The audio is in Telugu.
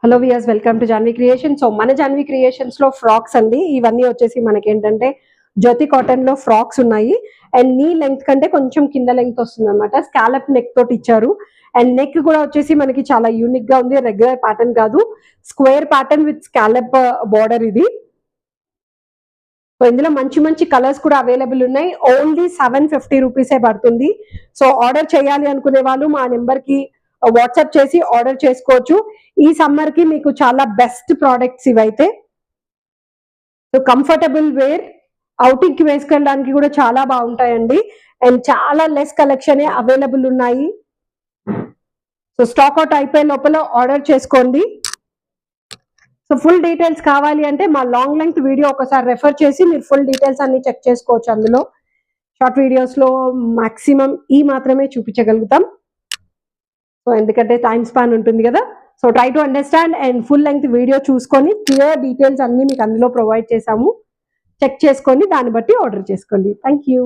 Hello viewers, welcome to Janvi creation. So మన జాన్వి క్రియేషన్స్ లో ఫ్రాక్స్ అండి. ఇవన్నీ వచ్చేసి మనకి ఏంటంటే జ్యోతి కాటన్ లో ఫ్రాక్స్ ఉన్నాయి. అండ్ నీ లెంగ్త్ కంటే కొంచెం కింద లెంగ్త్ వస్తుంది అనమాట. స్కాలప్ నెక్ తోటి ఇచ్చారు. అండ్ నెక్ కూడా వచ్చేసి మనకి చాలా యూనిక్ గా ఉంది. రెగ్యులర్ ప్యాటర్న్ కాదు, square pattern with scallop border ఇది. సో ఇందులో మంచి మంచి కలర్స్ కూడా అవైలబుల్ ఉన్నాయి. ఓన్లీ 750 రూపీసే పడుతుంది. సో ఆర్డర్ చేయాలి అనుకునే వాళ్ళు మా నెంబర్ కి వాట్సాప్ చేసి ఆర్డర్ చేసుకోవచ్చు. ఈ సమ్మర్ కి మీకు చాలా బెస్ట్ ప్రోడక్ట్స్ ఇవైతే. సో కంఫర్టబుల్ వేర్, అవుటింగ్ కి వేసుకెళ్ళడానికి కూడా చాలా బాగుంటాయండి. అండ్ చాలా లెస్ కలెక్షన్ అవైలబుల్ ఉన్నాయి. సో స్టాక్ అవుట్ అయిపోయే లోపల ఆర్డర్ చేసుకోండి. సో ఫుల్ డీటెయిల్స్ కావాలి అంటే మా లాంగ్ లెంగ్త్ వీడియో ఒకసారి రెఫర్ చేసి మీరు ఫుల్ డీటెయిల్స్ అన్ని చెక్ చేసుకోవచ్చు. అందులో షార్ట్ వీడియోస్ లో మాక్సిమం ఈ మాత్రమే చూపించగలుగుతాం. సో ఎందుకంటే టైం స్పాన్ ఉంటుంది కదా. So try to understand and full length video చూసుకొని క్లియర్ డీటెయిల్స్ అన్ని మీకు అందులో ప్రొవైడ్ చేసాము. చెక్ చేసుకొని దాన్ని బట్టి ఆర్డర్ చేసుకోండి. Thank you.